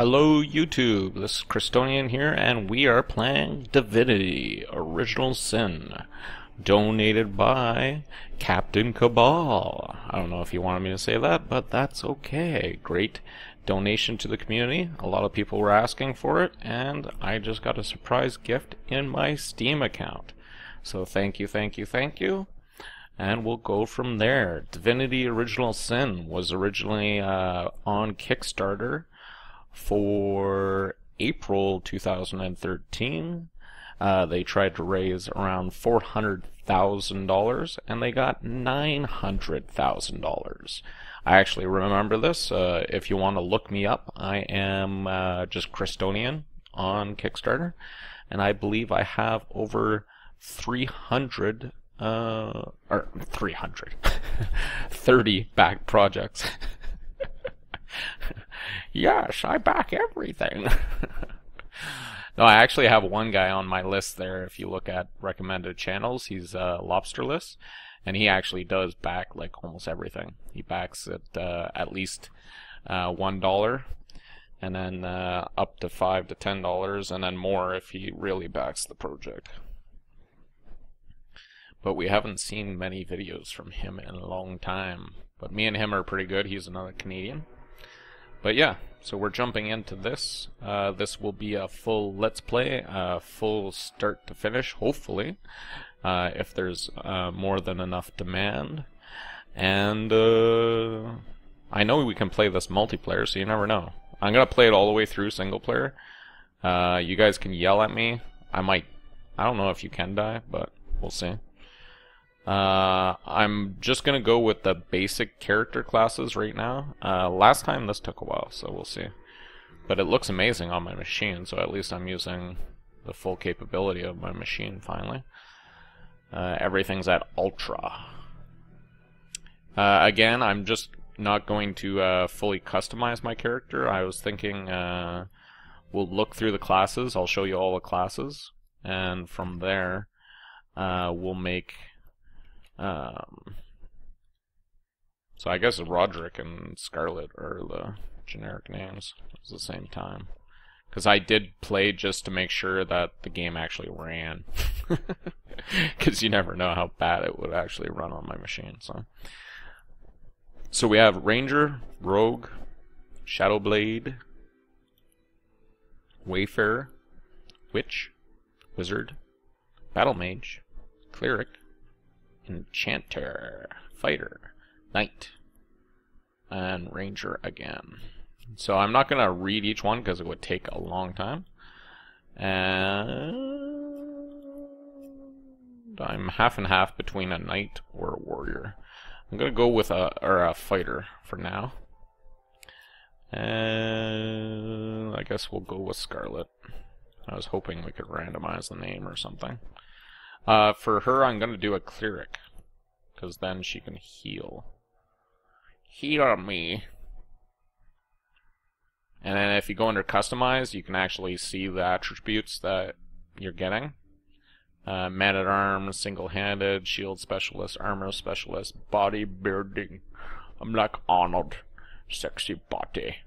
Hello YouTube, this is Christonian here, and we are playing Divinity, Original Sin, donated by Captain Cabal. I don't know if you wanted me to say that, but that's okay. Great donation to the community. A lot of people were asking for it, and I just got a surprise gift in my Steam account. So thank you, thank you, thank you. And we'll go from there. Divinity Original Sin was originally on Kickstarter for April 2013. They tried to raise around $400,000 and they got $900,000. I actually remember this. If you want to look me up, I am just Christonian on Kickstarter, and I believe I have over 30 backed projects. Yes, I back everything. No, I actually have one guy on my list there. If you look at recommended channels, he's Lobsterless, and he actually does back like almost everything. He backs at least $1, and then up to $5 to $10, and then more if he really backs the project. But we haven't seen many videos from him in a long time. But me and him are pretty good. He's another Canadian. But yeah, so we're jumping into this. This will be a full Let's Play, full start to finish, hopefully, if there's more than enough demand. And I know we can play this multiplayer, so you never know. I'm going to play it all the way through single player. You guys can yell at me. I don't know if you can die, but we'll see. I'm just gonna go with the basic character classes right now. Last time this took a while, so we'll see. But it looks amazing on my machine, so at least I'm using the full capability of my machine finally. Everything's at ultra. Again, I'm just not going to fully customize my character. I was thinking we'll look through the classes. I'll show you all the classes, and from there we'll make so I guess Roderick and Scarlet are the generic names at the same time. Because I did play just to make sure that the game actually ran. Because you never know how bad it would actually run on my machine. So we have Ranger, Rogue, Shadowblade, Wayfarer, Witch, Wizard, Battle Mage, Cleric, Enchanter, Fighter, Knight, and Ranger again. So I'm not going to read each one because it would take a long time. And I'm half and half between a Knight or a Warrior. I'm going to go with a Fighter for now. And I guess we'll go with Scarlet. I was hoping we could randomize the name or something. For her, I'm going to do a Cleric, because then she can heal. Heal me. And then if you go under Customize, you can actually see the attributes that you're getting. Man-at-Arms, Single-Handed, Shield Specialist, Armor Specialist, Bodybuilding. I'm like Arnold. Sexy body.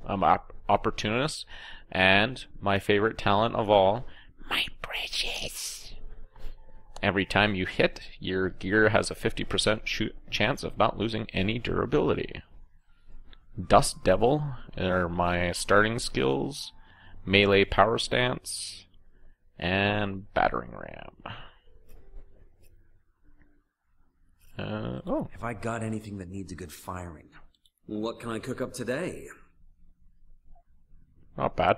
I'm Opportunist. And my favorite talent of all, my bridges. Every time you hit, your gear has a 50% chance of not losing any durability. Dust Devil are my starting skills, melee power stance, and battering ram. Have I got anything that needs a good firing? What can I cook up today? Not bad.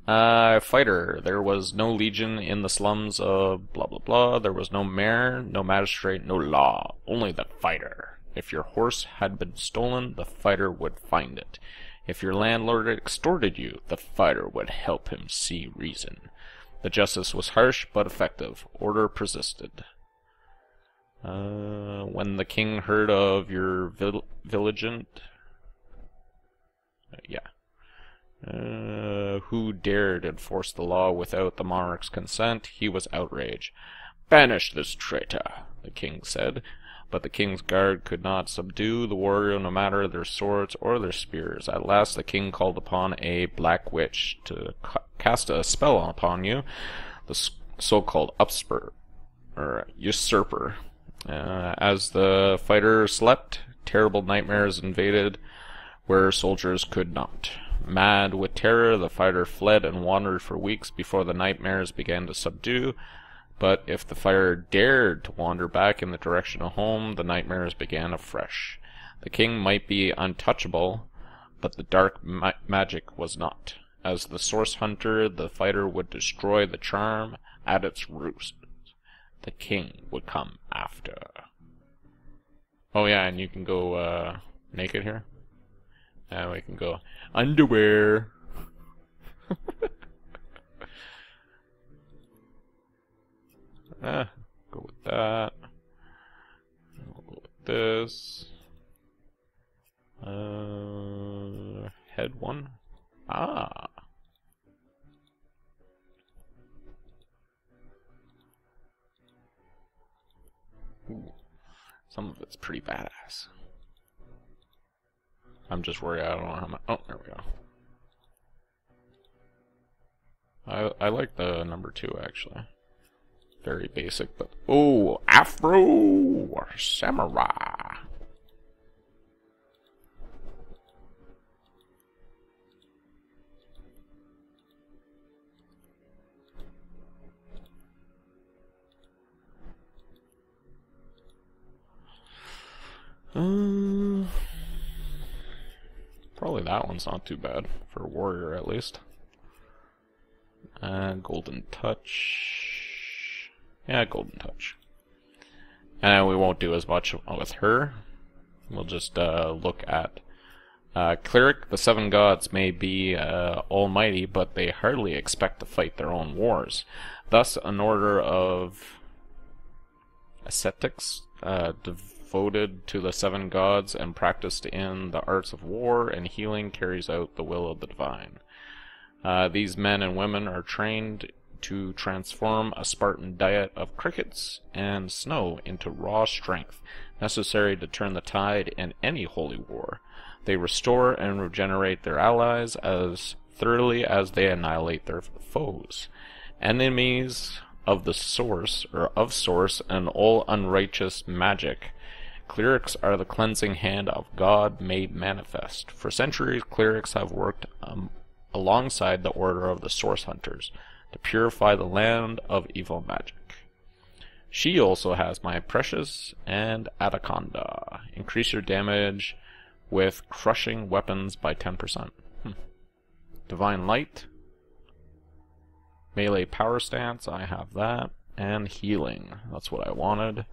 Fighter. There was no legion in the slums of blah blah blah. There was no mayor, no magistrate, no law. Only the fighter. If your horse had been stolen, the fighter would find it. If your landlord extorted you, the fighter would help him see reason. The justice was harsh but effective. Order persisted. When the king heard of your vigilant... who dared enforce the law without the monarch's consent, he was outraged. Banish this traitor, the king said. but the king's guard could not subdue the warrior no matter their swords or their spears. At last the king called upon a black witch to cast a spell upon you, the so-called usurper. As the fighter slept, terrible nightmares invaded where soldiers could not. Mad with terror, the fighter fled and wandered for weeks before the nightmares began to subdue. But if the fighter dared to wander back in the direction of home, the nightmares began afresh. The king might be untouchable, but the dark magic was not. As the source hunter, the fighter would destroy the charm at its roots. The king would come after. Oh yeah, and you can go naked here. And we can go underwear. Go with that. We'll go with this. Head one. Ah. Ooh. Some of it's pretty badass. I'm just worried I don't know how much. Oh, there we go. I like the number 2 actually. Very basic, but oh, Afro Samurai. Probably that one's not too bad for a warrior at least. Golden touch. Yeah, golden touch. And we won't do as much with her. We'll just look at cleric. The 7 gods may be almighty, but they hardly expect to fight their own wars. Thus, an order of ascetics devoted to the 7 gods and practiced in the arts of war and healing carries out the will of the divine. These men and women are trained to transform a Spartan diet of crickets and snow into raw strength, necessary to turn the tide in any holy war. They restore and regenerate their allies as thoroughly as they annihilate their foes. Enemies of the source, and all unrighteous magic. Clerics are the cleansing hand of God made manifest. For centuries, clerics have worked alongside the order of the source hunters to purify the land of evil magic. She also has my precious and Anaconda. Increase your damage with crushing weapons by 10%. Divine Light. Melee power stance, I have that. And healing, that's what I wanted.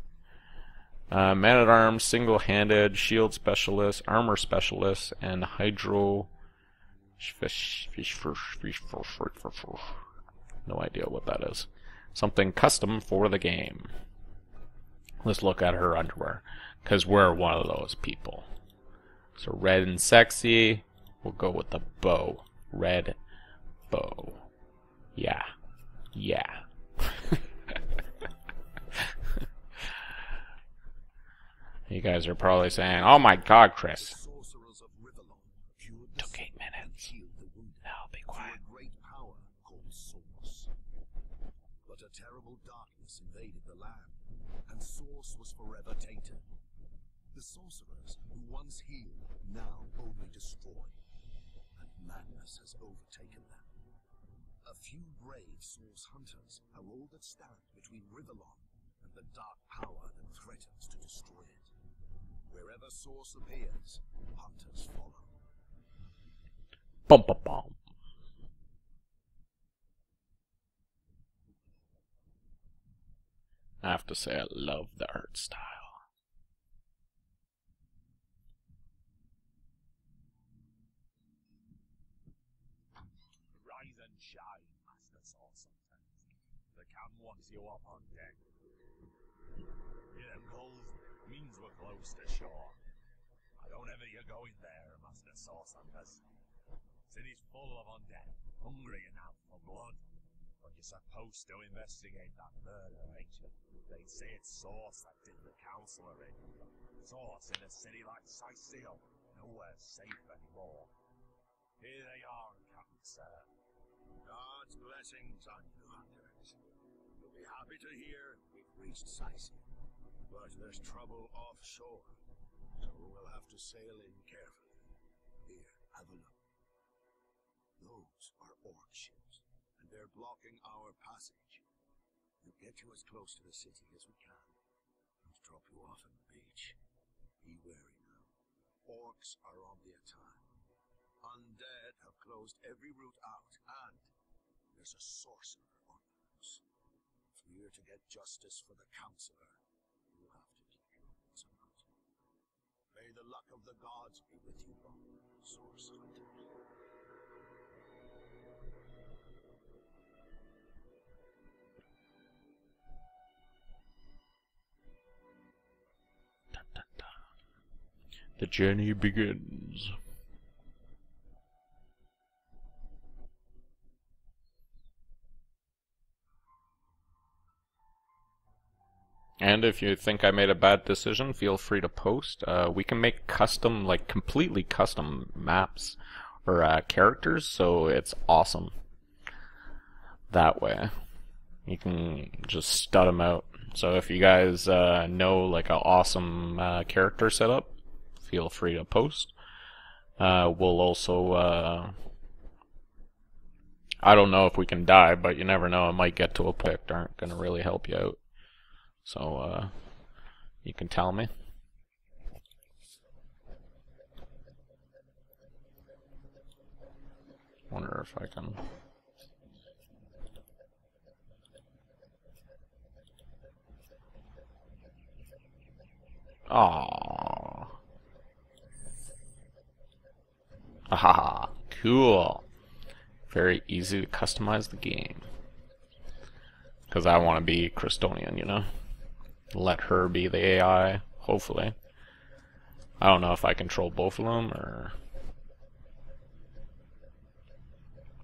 Man-at-Arms, single-handed, shield specialist, armor specialist, and hydro... No idea what that is. Something custom for the game. Let's look at her underwear, because we're one of those people. So red and sexy, we'll go with the bow. Red bow. Yeah. Yeah. You guys are probably saying, oh my god, Chris. Took 8 minutes. Now be quiet. But a terrible darkness invaded the land, and Source was forever tainted. The sorcerers who once healed now only destroy, and madness has overtaken them. A few brave Source hunters are all that stand between Rivalon and the dark power that threatens to destroy it. Wherever Source appears, hunters follow. Bum bum bum. I have to say I love the art style. Rise and shine, Master Sorcerer. The cam wants you up on deck. Hear them calls? Means we're close to shore. I don't ever you go in there, Master Sorcerer. City's full of undead, hungry enough for blood. But But you're supposed to investigate that murder, ain't you? They say it's Source that did the counselor in. Source in a city like Sicil, nowhere safe anymore. Here they are, Captain Sir. God's blessings on you, hunters. You'll be happy to hear we've reached Sicil. But there's trouble offshore, so we'll have to sail in carefully. Here, have a look. Those are orc ships, and they're blocking our passage. We'll get you as close to the city as we can, and drop you off on the beach. Be wary now. Orcs are on the attack. Undead have closed every route out, and there's a sorcerer on the loose. If we're to get justice for the counselor, you'll have to keep your wits about you. May the luck of the gods be with you all, source hunters. The journey begins. And if you think I made a bad decision, feel free to post. We can make custom, like completely custom maps or characters, so it's awesome. That way, you can just stud them out. So if you guys know like an awesome character setup, feel free to post. We'll also, I don't know if we can die, but you never know. It might get to a point that aren't going to really help you out. So, you can tell me. Wonder if I can... Aww. Ahaha, cool. Very easy to customize the game. Because I want to be Christonian, you know? Let her be the AI, hopefully. I don't know if I control both of them, or...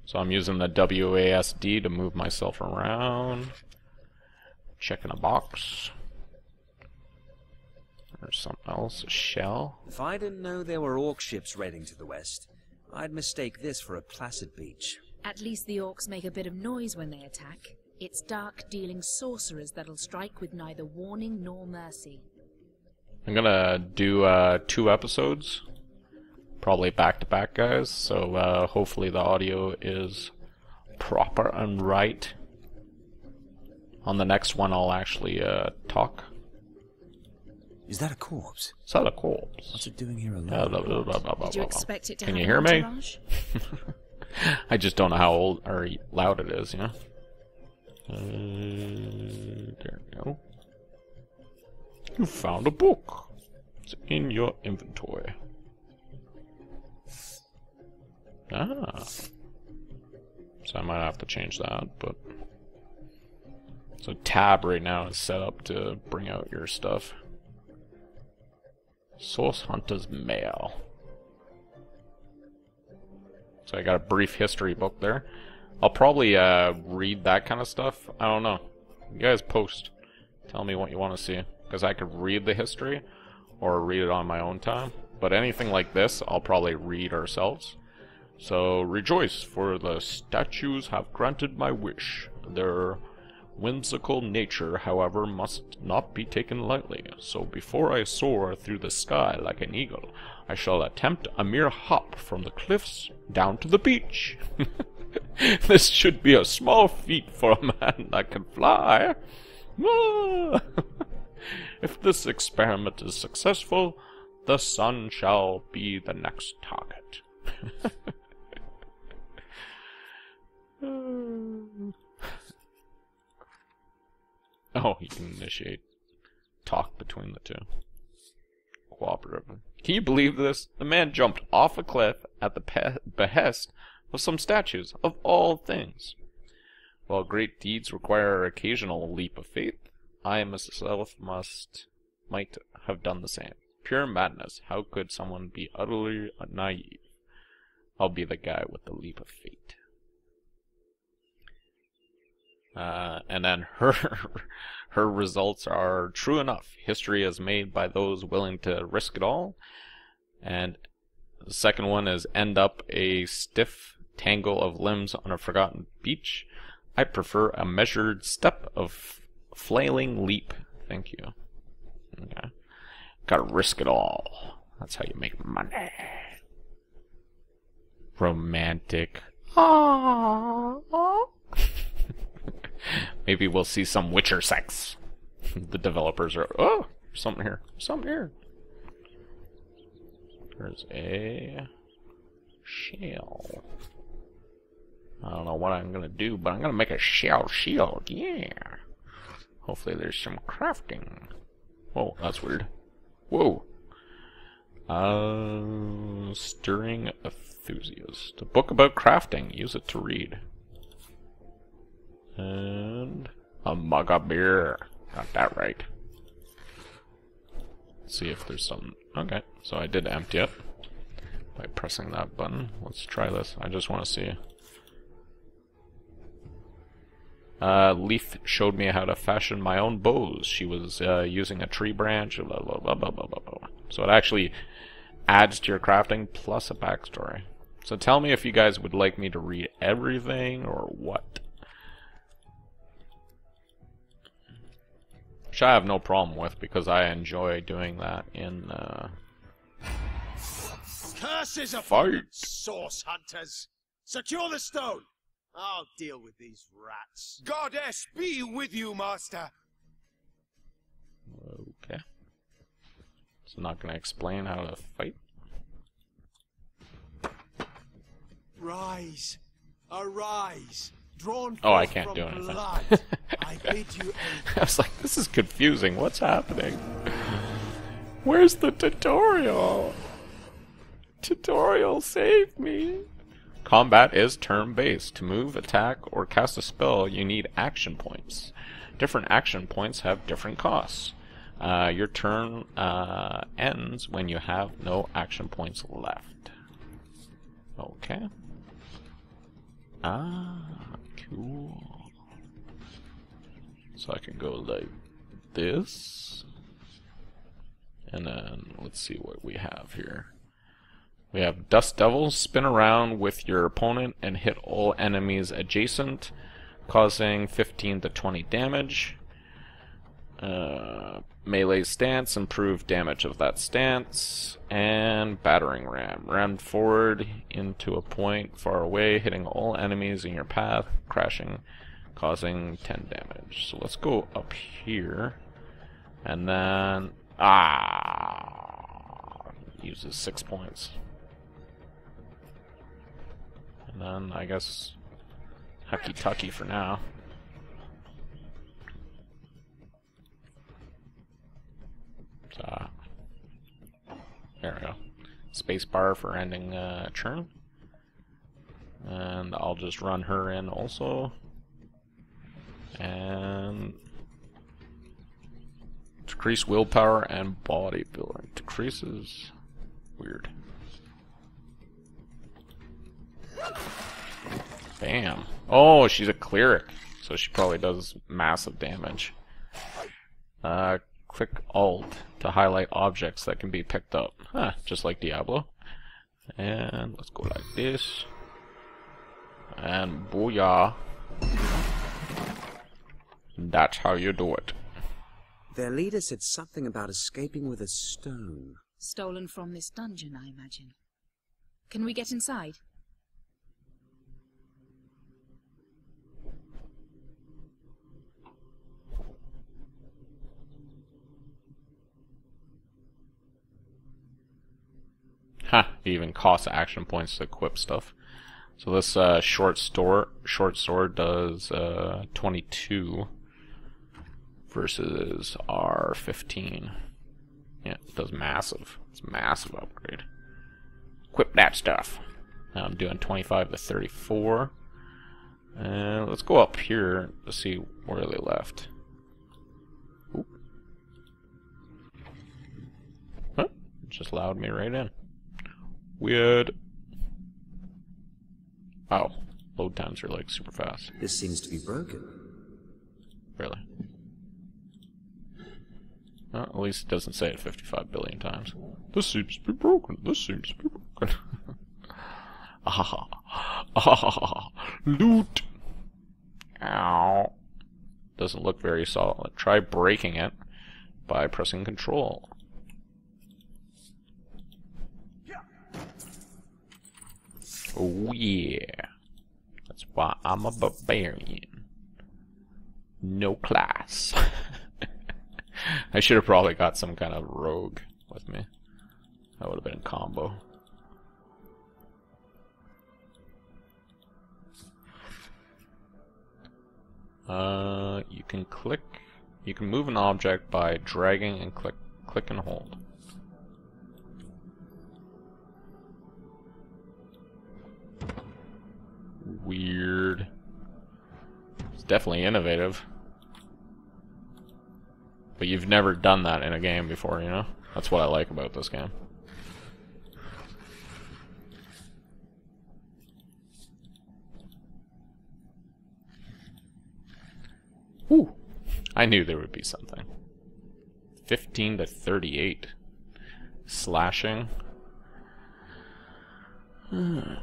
So I'm using the WASD to move myself around. Checking a box. There's something else, a shell. If I didn't know there were orc ships raiding to the west, I'd mistake this for a placid beach. At least the orcs make a bit of noise when they attack. It's dark-dealing sorcerers that'll strike with neither warning nor mercy. I'm gonna do 2 episodes, probably back-to-back, guys, so hopefully the audio is proper and right. On the next one I'll actually talk. Is that a corpse? Is that a corpse? What's it doing here alone? Did you expect it to Can have you an hear me? entourage? I just don't know how old or loud it is, you know? There we go. You found a book. It's in your inventory. Ah. So I might have to change that, but... So tab right now is set up to bring out your stuff. Source Hunter's Mail. So I got a brief history book there. I'll probably read that kind of stuff. I don't know. You guys post. Tell me what you want to see. Because I could read the history or read it on my own time. But anything like this, I'll probably read ourselves. So, rejoice, for the statues have granted my wish. Their whimsical nature, however, must not be taken lightly. So before I soar through the sky like an eagle, I shall attempt a mere hop from the cliffs down to the beach. This should be a small feat for a man that can fly. If this experiment is successful, the sun shall be the next target. Oh, you can initiate talk between the two. Cooperative. Can you believe this? The man jumped off a cliff at the behest of some statues, of all things. While great deeds require an occasional leap of faith, I myself might have done the same. Pure madness. How could someone be utterly naive? I'll be the guy with the leap of fate. And then her results are true enough. History is made by those willing to risk it all. And the second one is end up a stiff tangle of limbs on a forgotten beach. I prefer a measured step of flailing leap. Thank you. Okay. Gotta risk it all. That's how you make money. Romantic. Maybe we'll see some Witcher sex. The developers are, oh, something here. Something here. There's a shell. I don't know what I'm gonna do, but I'm gonna make a shell shield. Yeah. Hopefully there's some crafting. Whoa, that's weird. Whoa. Stirring Enthusiast. A book about crafting. Use it to read. And a mug of beer. Got that right. Let's see if there's some. Okay, so I did empty it by pressing that button. Let's try this. I just want to see. Leaf showed me how to fashion my own bows. She was using a tree branch. Blah, blah, blah, blah, blah, blah. So it actually adds to your crafting plus a backstory. So tell me if you guys would like me to read everything or what. Which I have no problem with because I enjoy doing that in Curses fight. upon source hunters! Secure the stone! I'll deal with these rats. Goddess be with you, master! Okay. So not gonna explain how to fight. Rise! Arise! Drawn Oh, I forth can't from do anything. blood, I bid you I was like, this is confusing. What's happening? Where's the tutorial? Tutorial, save me. Combat is turn-based. To move, attack, or cast a spell, you need action points. Different action points have different costs. Your turn ends when you have no action points left. Okay. Cool. So I can go like this. And then let's see what we have here. We have Dust Devil. Spin around with your opponent and hit all enemies adjacent, causing 15 to 20 damage. Melee stance, improve damage of that stance. And battering ram. Ram forward into a point far away, hitting all enemies in your path, crashing, causing 10 damage. So let's go up here. And then... uses 6 points. And then, I guess, Hucky-Tucky for now. So, there we go. Spacebar for ending churn. And I'll just run her in also. And decrease willpower and bodybuilding. Decreases. Weird. Bam. Oh, she's a cleric, so she probably does massive damage. Click Alt to highlight objects that can be picked up. Huh, just like Diablo. And let's go like this. And booyah. That's how you do it. Their leader said something about escaping with a stone. Stolen from this dungeon, I imagine. Can we get inside? Ha! It even costs action points to equip stuff. So this short sword does 22 versus our 15. Yeah, it does massive. It's a massive upgrade. Equip that stuff. Now I'm doing 25 to 34. And let's go up here to see where they left. Oop. Huh? Just allowed me right in. Weird. Wow, load times are like super fast. This seems to be broken. Really. Well, at least it doesn't say it 55 billion times. This seems to be broken. This seems to be broken. Loot! Ow. Doesn't look very solid. Try breaking it by pressing control. Oh yeah. That's why I'm a barbarian. No class. I should have probably got some kind of rogue with me. That would have been a combo. You can click. You can move an object by dragging and click and hold. Weird. It's definitely innovative. But you've never done that in a game before, you know? That's what I like about this game. Ooh, I knew there would be something. 15 to 38. Slashing. And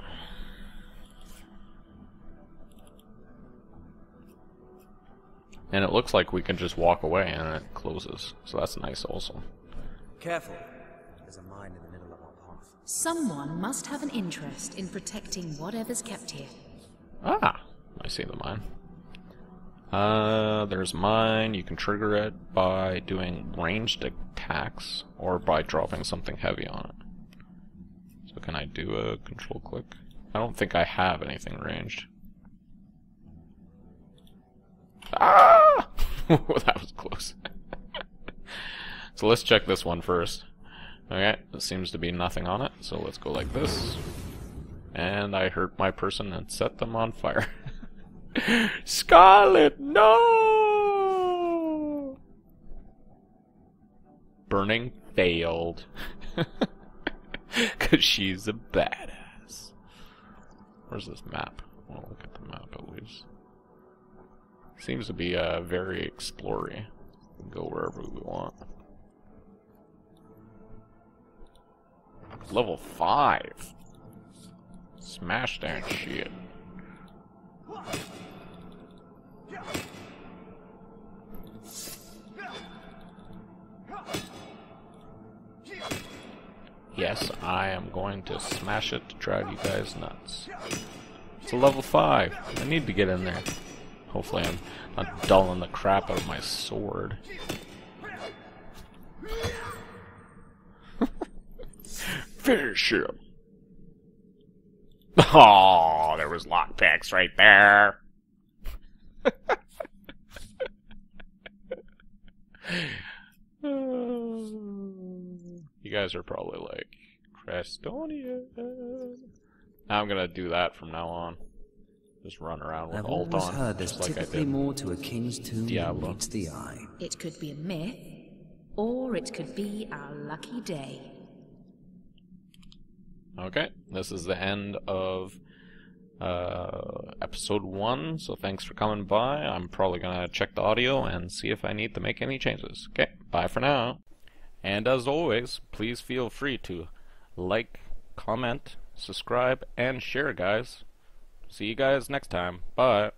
it looks like we can just walk away and it closes. So that's nice also. Careful. There's a mine in the middle of our path. Someone must have an interest in protecting whatever's kept here. Ah, I see the mine. There's mine. You can trigger it by doing ranged attacks or by dropping something heavy on it. So can I do a control click? I don't think I have anything ranged. Ah! That was close. So let's check this one first. Okay, there seems to be nothing on it, so let's go like this. And I hurt my person and set them on fire. Scarlet, no! Burning failed. Because she's a badass. Where's this map? I'll look at the map at least. Seems to be very explory. We can go wherever we want. Level 5. Smash that shit. Yes, I am going to smash it to drive you guys nuts. It's a level 5. I need to get in there. Hopefully I'm not dulling the crap out of my sword. Finish him. Oh, there was lockpicks right there. You guys are probably like, Christonian. I'm gonna do that from now on. Just run around with I've ult always on, heard there's just like I typically did. more to a king's tomb Diablo. than meets the eye. It could be a myth, or it could be our lucky day. Okay, this is the end of episode 1, so thanks for coming by. I'm probably gonna check the audio and see if I need to make any changes. Okay, bye for now. And as always, please feel free to like, comment, subscribe, and share, guys. See you guys next time. Bye.